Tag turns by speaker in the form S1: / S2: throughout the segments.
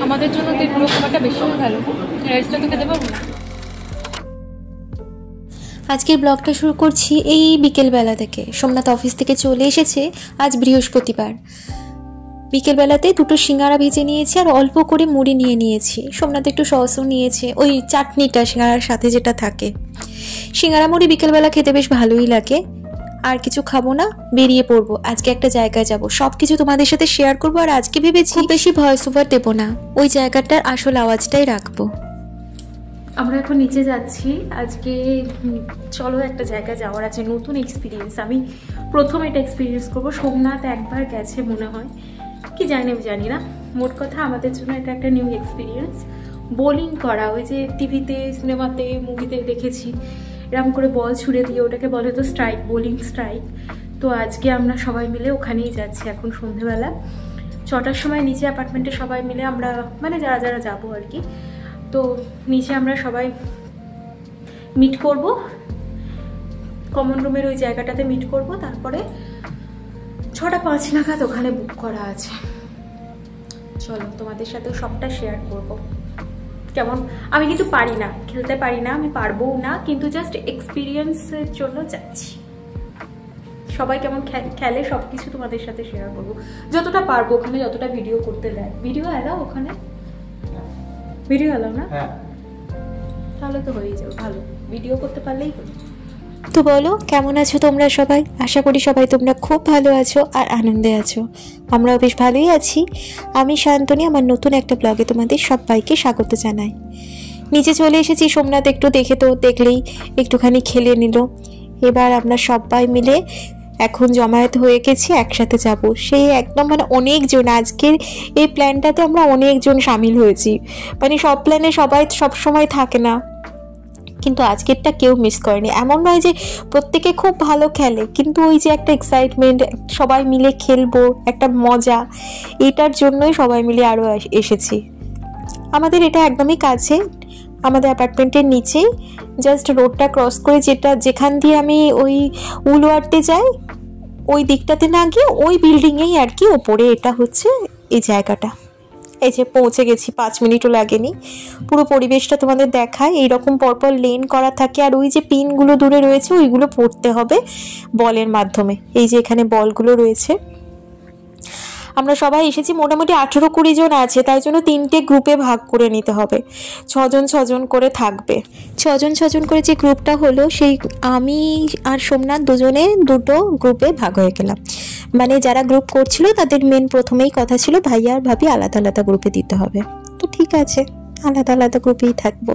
S1: আমাদের জন্য তো এগুলো খাবারটা বেশি ভালো, রাইসটা তো খেতে পারবো না।
S2: আজকের ব্লগটা শুরু করছি এই বিকেলবেলা থেকে। সোমনাথ অফিস থেকে চলে এসেছে, আজ বৃহস্পতিবার। বিকেলবেলাতে দুটো সিঙ্গারা ভেজে নিয়েছি আর অল্প করে মুড়ি নিয়েছি। সোমনাথ একটু সসও নিয়েছে, ওই চাটনিটা সিঙ্গারার সাথে যেটা থাকে। সিঙ্গারা মুড়ি বিকেলবেলা খেতে বেশ ভালোই লাগে। আর কিছু খাবো না, বেরিয়ে পড়বো। আজকে একটা জায়গায় যাব, সব কিছু তোমাদের সাথে শেয়ার করবো। আর আজকে ভেবেছি বেশি ভয়েস ওভার দেবো না, ওই জায়গাটার আসল আওয়াজটাই রাখবো। আমরা এখন নিচে যাচ্ছি। আজকে চলো একটা জায়গায় যাওয়ার আছে, নতুন এক্সপিরিয়েন্স। আমি প্রথম এটা এক্সপিরিয়েন্স করবো। সোমনাথ একবার গেছে মনে হয়, কি জানি না। মোট কথা আমাদের জন্য এটা একটা নিউ এক্সপিরিয়েন্স। বোলিং করা, ওই যে টিভিতে, সিনেমাতে, মুভিতে দেখেছি এরকম করে বল ছুড়ে দিয়ে, ওটাকে বলে তো স্ট্রাইক, বোলিং স্ট্রাইক। তো আজকে আমরা সবাই মিলে ওখানেই যাচ্ছি। এখন সন্ধেবেলা 6টার সময় নিচে অ্যাপার্টমেন্টে সবাই মিলে আমরা, মানে যারা যারা যাবো আর কি, তো নিচে আমরা সবাই মিট করব, কমন রুমের ওই জায়গাটাতে মিট করব। তারপরে 6:05 নাগাদ ওখানে বুক করা আছে। চলো তোমাদের সাথে সবটা শেয়ার করব। কেমন, আমি কিন্তু পারি না, খেলতে পারি না, আমি পারবো না, কিন্তু জাস্ট এক্সপিরিয়েন্সের জন্য যাচ্ছি। সবাই কেমন খেলে সব কিছু তোমাদের সাথে শেয়ার করবো যতটা পারবো। ওখানে যতটা ভিডিও করতে দেয়। ভিডিও এলাও ওখানে? ভিডিও এলাও না? তাহলে তো হয়েই যাবে, ভালো ভিডিও করতে পারলেই হলো। তো বলো, কেমন আছো তোমরা সবাই? আশা করি সবাই তোমরা খুব ভালো আছো আর আনন্দে আছো। আমরাও বেশ ভালোই আছি। আমি শান্তনী, আমার নতুন একটা ব্লগে তোমাদের সবাইকে স্বাগত জানাই। নিচে চলে এসেছি। সোমনাথ একটু দেখলেই একটুখানি খেলে নিল। এবার আমরা সবাই মিলে এখন জমায়েত হয়ে গেছি, একসাথে যাব। সেই একদম মানে অনেকজন, আজকের এই প্ল্যানটাতে আমরা অনেকজন সামিল হয়েছি। মানে সব প্ল্যানে সবাই সবসময় থাকে না, কিন্তু আজকেরটা কেউ মিস করেনি। এমন নয় যে প্রত্যেকে খুব ভালো খেলে, কিন্তু ওই যে একটা এক্সাইটমেন্ট, সবাই মিলে খেলবো, একটা মজা, এটার জন্যই সবাই মিলে আরও এসেছি। আমাদের এটা একদমই কাছে, আমাদের অ্যাপার্টমেন্টের নিচেই, জাস্ট রোডটা ক্রস করে যেখান দিয়ে আমি ওই উলওয়ার্ডে যাই, ওই দিকটাতে না গিয়ে ওই বিল্ডিংয়েই আর কি ওপরে এটা হচ্ছে এই জায়গাটা। এই যে পৌঁছে গেছি, 5 মিনিটও লাগেনি। পুরো পরিবেশটা তোমাদের দেখায়। এইরকম পরপর লেন করা থাকে, আর ওই যে পিনগুলো দূরে রয়েছে ওইগুলো পড়তে হবে বলের মাধ্যমে। এই যে এখানে বলগুলো রয়েছে। আমরা সবাই এসেছি, মোটামুটি 18-20 জন আছে, তাই জন্য 3টে গ্রুপে ভাগ করে নিতে হবে। 6 জন করে থাকবে। 6 জন করে যে গ্রুপটা হলো, সেই আমি আর সোমনাথ দুজনে দুটো গ্রুপে ভাগ হয়ে গেলাম। মানে যারা গ্রুপ করছিল তাদের মেন প্রথমেই কথা ছিল ভাইয়া আর ভাবি আলাদা আলাদা গ্রুপে দিতে হবে। তো ঠিক আছে, আলাদা আলাদা গ্রুপেই থাকবো।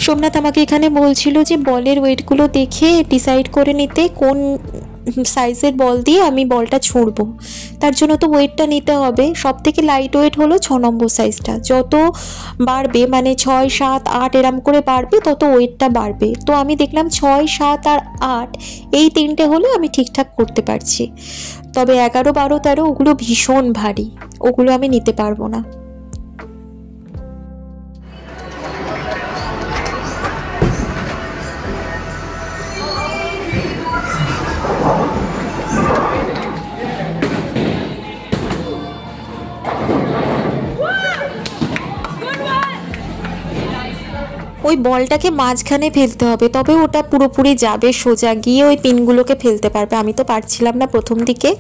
S2: সোমনাথ আমাকে এখানে বলছিল যে বলের ওয়েটগুলো দেখে ডিসাইড করে নিতে কোন সাইজের বল দিয়ে আমি বলটা ছুঁড়বো। তার জন্য তো ওয়েটটা নিতে হবে। সব থেকে লাইট ওয়েট হলো 6 নম্বর সাইজটা। যত বাড়বে, মানে 6, 7, 8 এরম করে বাড়বে, তত ওয়েটটা বাড়বে। তো আমি দেখলাম 6, 7 আর 8 এই 3টে হলে আমি ঠিকঠাক করতে পারছি। তবে 11, 12, 13 ওগুলো ভীষণ ভারী, ওগুলো আমি নিতে পারবো না। ওই বলটাকে মাঝখানে ফেলতে হবে, তবে ওটা পুরোপুরি যাবে, সোজা গিয়ে ওই পিনগুলোকে ফেলতে পারবে। আমি তো পারছিলাম না প্রথম দিকে।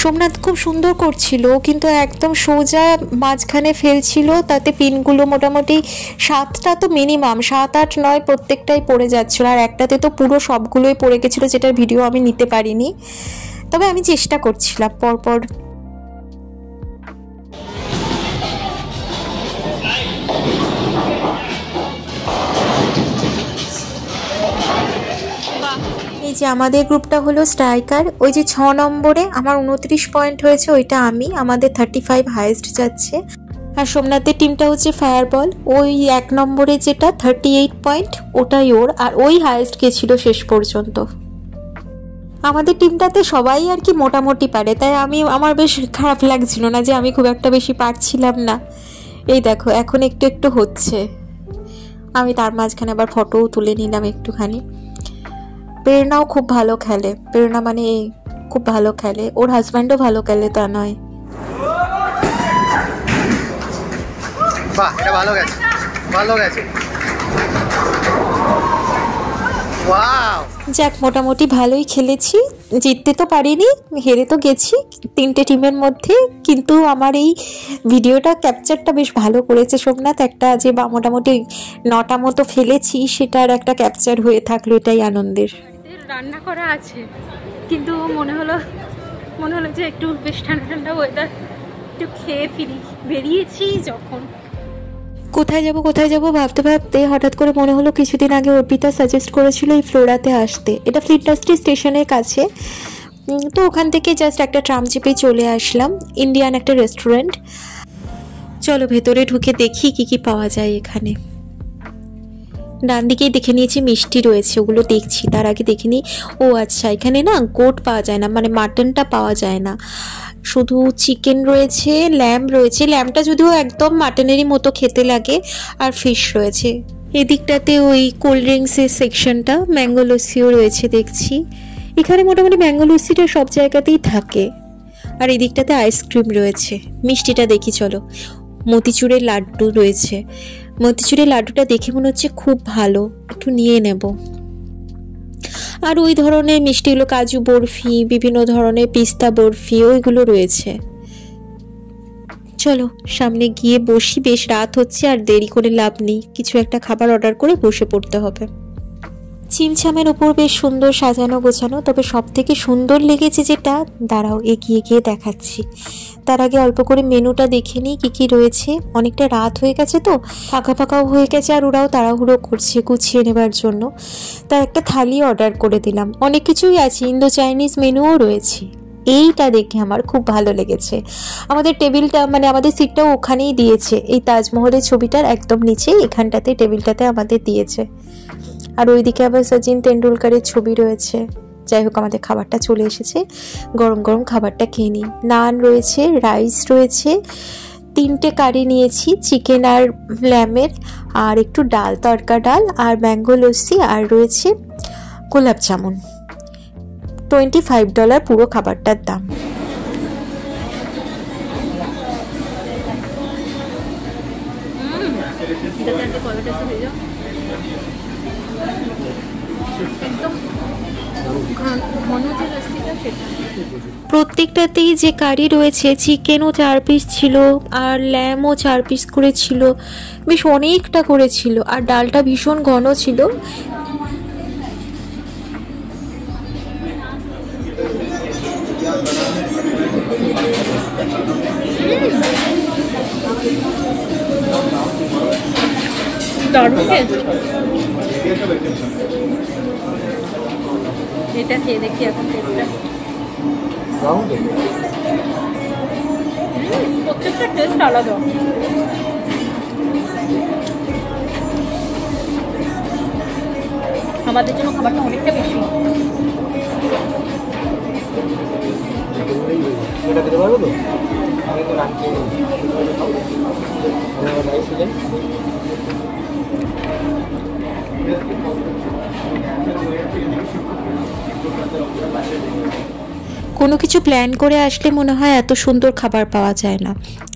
S2: সোমনাথ খুব সুন্দর করছিল, কিন্তু একদম সোজা মাঝখানে ফেলছিল, তাতে পিনগুলো মোটামুটি 7টা তো মিনিমাম, 7, 8, 9 প্রত্যেকটাই পড়ে যাচ্ছিল। আর একটাতে তো পুরো সবগুলোই পড়ে গেছিলো, যেটার ভিডিও আমি নিতে পারিনি। তবে আমি চেষ্টা করছিলাম পরপর। এই যে আমাদের গ্রুপটা হলো স্ট্রাইকার। ওই যে 6 নম্বরে আমার 29 পয়েন্ট হয়েছে, ওইটা আমি। আমাদের 35 হাইয়েস্ট যাচ্ছে। আর সোমনাথের টিমটা হচ্ছে ফায়ার বল। ওই 1 নম্বরে যেটা 38 পয়েন্ট, ওটাই ওর। আর ওই হাইয়েস্ট গেছিল শেষ পর্যন্ত। আমাদের টিমটাতে সবাই আর কি মোটামুটি পারে, তাই আমার বেশ খারাপ লাগছিল না যে আমি খুব একটা বেশি পারছিলাম না। এই দেখো এখন একটু একটু হচ্ছে, আমি তার মাঝখানে আবার ফটোও তুলে নিলাম একটুখানি। প্রেরণাও খুব ভালো খেলে, প্রেরণা মানে খুব ভালো খেলে, ওর হাজব্যান্ডও ভালো খেলে তা নয়।
S3: বাহ, এটা ভালো গেছে, ভালো গেছে। ওয়াও,
S2: যাক মোটামুটি ভালোই খেলেছি, জিততে তো পারিনি, হেরে তো গেছি 3টে টিমের মধ্যে, কিন্তু আমার এই ভিডিওটা ক্যাপচারটা বেশ ভালো করেছে সোমনাথ, একটা যে বা মোটামুটি 9টা মতো ফেলেছি সেটার একটা ক্যাপচার হয়ে থাকলো, এটাই আনন্দের।
S1: রান্না করা আছে, কিন্তু মনে হলো যে একটু বেশ ঠান্ডা ঠান্ডা ওয়েদার, একটু খেয়ে ফিরি। বেরিয়েছি যখন
S2: কোথায় যাব ভাবতে ভাবতে হঠাৎ করে মনে হলো কিছুদিন আগে অর্পিতা সাজেস্ট করেছিল এই ফ্লোরাতে আসতে, এটা ফ্লিন্টাস্ট্রি স্টেশনের কাছে। তো ওখান থেকে জাস্ট একটা ট্রাম চেপে চলে আসলাম, ইন্ডিয়ান একটা রেস্টুরেন্ট। চলো ভেতরে ঢুকে দেখি কি কি পাওয়া যায় এখানে। ডান দিকেই দেখে নিয়েছি মিষ্টি রয়েছে, ওগুলো দেখছি, তার আগে দেখিনি ও আচ্ছা এখানে না গোট পাওয়া যায় না, মানে মাটনটা পাওয়া যায় না, শুধু চিকেন রয়েছে, ল্যাম্ব রয়েছে, ল্যাম্বটা যদিও একদম মাটনেরই মতো খেতে লাগে, আর ফিশ রয়েছে। এদিকটাতে ওই কোল্ড ড্রিঙ্কসের সেকশনটা, ম্যাঙ্গো লস্যিও রয়েছে দেখছি। এখানে মোটামুটি ম্যাঙ্গো লস্যিটা সব জায়গাতেই থাকে। আর এদিকটাতে আইসক্রিম রয়েছে, মিষ্টিটা দেখি চলো, মতিচুরের লাড্ডু রয়েছে, মতিচুরের লাড্ডুটা দেখে মনে হচ্ছে খুব ভালো, একটু নিয়ে নেব। আর ওই ধরনের মিষ্টিগুলো কাজু বরফি, বিভিন্ন ধরনের পিস্তা বরফি, ওইগুলো রয়েছে। চলো সামনে গিয়ে বসি, বেশ রাত হচ্ছে আর দেরি করে লাভ নেই, কিছু একটা খাবার অর্ডার করে বসে পড়তে হবে। চিমছামের ওপর বেশ সুন্দর সাজানো গোছানো, তবে সব থেকে সুন্দর লেগেছে যেটা, দাঁড়াও এগিয়ে গিয়ে দেখাচ্ছি, তার আগে অল্প করে মেনুটা দেখে নিই কী কী রয়েছে। অনেকটা রাত হয়ে গেছে তো, ফাঁকা ফাঁকাও হয়ে গেছে, আর ওরাও তাড়াহুড়ো করছে গুছিয়ে নেবার জন্য, তার একটা থালি অর্ডার করে দিলাম। অনেক কিছুই আছে, ইন্দো চাইনিজ মেনুও রয়েছে। এইটা দেখে আমার খুব ভালো লেগেছে, আমাদের টেবিলটা মানে আমাদের সিটটাও ওখানেই দিয়েছে, এই তাজমহলের ছবিটার একদম নিচে এখানটাতে টেবিলটাতে আমাদের দিয়েছে। আর ওইদিকে আবার সচিন তেন্ডুলকারের ছবি রয়েছে। যাই হোক আমাদের খাবারটা চলে এসেছে, গরম গরম খাবারটা খেয়ে নিই। নান রয়েছে, রাইস রয়েছে, 3টে কারি নিয়েছি, চিকেন আর ল্যামের, আর একটু ডাল, তড়কা ডাল, আর ম্যাঙ্গো লস্যি, আর রয়েছে গোলাপ জামুন। $25 পুরো খাবারটার দাম। প্রত্যেকটাতেই যে কারি রয়েছে, চিকেনও 4 পিস ছিল, আর ল্যামও 4 পিস করে ছিল, বেশ অনেকটা করে ছিল, আর ডালটা ভীষণ ঘন ছিল।
S1: দারুণ টেস্ট। এটা খেয়ে দেখি এখন টেস্টটা। প্রত্যেকটা টেস্ট আলাদা। আমাদের জন্য খাবারটা অনেকটা বেশি।
S3: এটা দিতে পারবো তো? আমি তো রাখছি।
S2: কোনো কিছু প্ল্যান করে আসলে মনে হয় এত সুন্দর খাবার পাওয়া যায় না,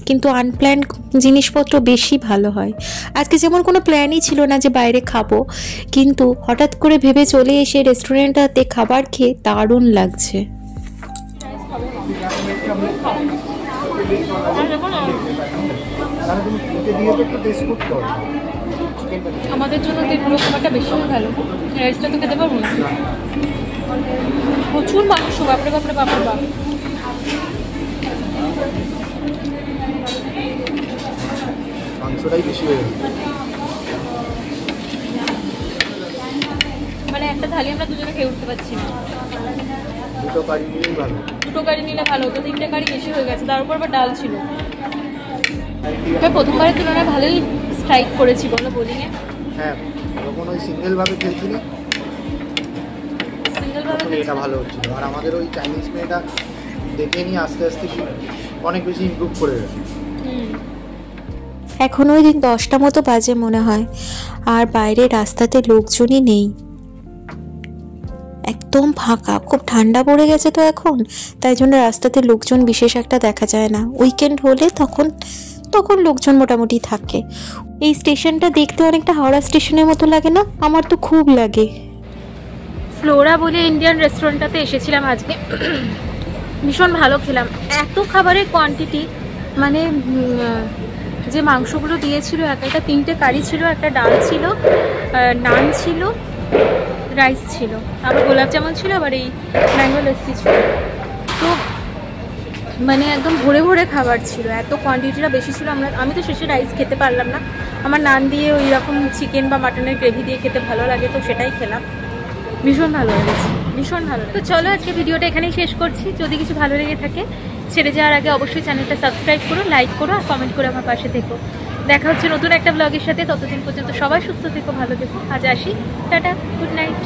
S2: কিন্তু আনপ্ল্যান জিনিসপত্র বেশি ভালো হয়। আজকে যেমন কোনো প্ল্যানই ছিল না যে বাইরে খাবো, কিন্তু হঠাৎ করে ভেবে চলে এসে রেস্টুরেন্টটাতে খাবার খেয়ে দারুণ লাগছে।
S1: আমাদের জন্য তো পুরো খাবারটা বেশি ভালো, রাইসটা তো খেতে পারবো না, প্রচুর মাংস, বাপরে বাপরে বাপরে বাপ।
S3: মাংসটাই বেশি হয়ে গেছে।
S1: মানে একটা থালি আমরা দুজনে খেয়ে উঠতে পারছি না।
S3: দুটো কারি নিলেই ভালো,
S1: দুটো কারি নিলে ভালো হতো, 3টে কারি বেশি হয়ে গেছে, তার উপর আবার ডাল ছিল। প্রথমবারের তুলনায় ভালোই স্ট্রাইক করেছি বলো বোলিংয়ে।
S3: হ্যাঁ, যখন ওই সিঙ্গেলভাবে খেলছিলি তখন এটা ভালো হচ্ছিল, আর আমাদের ওই চাইনিজ মেয়েটা দেখে নিয়ে আস্তে আস্তে অনেক বেশি ইমপ্রুভ করে গেছে।
S2: এখন ওই দিন 10টা মতো বাজে মনে হয়, আর বাইরে রাস্তাতে লোকজনই নেই, একদম ফাঁকা। খুব ঠান্ডা পড়ে গেছে তো এখন, তাই জন্য রাস্তাতে লোকজন বিশেষ একটা দেখা যায় না। উইকেন্ড হলে তখন লোকজন মোটামুটি থাকে। এই স্টেশনটা দেখতে অনেকটা হাওড়া স্টেশনের মতো লাগে না? আমার তো খুব লাগে।
S1: ফ্লোরা বলে ইন্ডিয়ান রেস্টুরেন্টটাতে এসেছিলাম আজকে, ভীষণ ভালো খেলাম। এত খাবারের কোয়ান্টিটি, মানে যে মাংসগুলো দিয়েছিল, একটা 3টে কারি ছিল, একটা ডাল ছিল, নান ছিল, রাইস ছিল, আবার গোলাপ জামুন ছিল, আবার এই ম্যাঙ্গো লস্যি ছিল। তো মানে একদম ভরে ভরে খাবার ছিল, এত কোয়ান্টিটিটা বেশি ছিল। আমি তো শেষে রাইস খেতে পারলাম না, আমার নান দিয়ে ওই রকম চিকেন বা মাটনের গ্রেভি দিয়ে খেতে ভালো লাগে, তো সেটাই খেলাম। ভীষণ ভালো লেগেছে, ভীষণ ভালো। তো চলো আজকে ভিডিওটা এখানেই শেষ করছি। যদি কিছু ভালো লেগে থাকে, ছেড়ে যাওয়ার আগে অবশ্যই চ্যানেলটা সাবস্ক্রাইব করো, লাইক করো আর কমেন্ট করে আমার পাশে থেকো। দেখা হচ্ছে নতুন একটা ব্লগের সাথে। ততদিন পর্যন্ত সবাই সুস্থ থেকো, ভালো থেকো। আজ আসি, টাটা, গুড নাইট।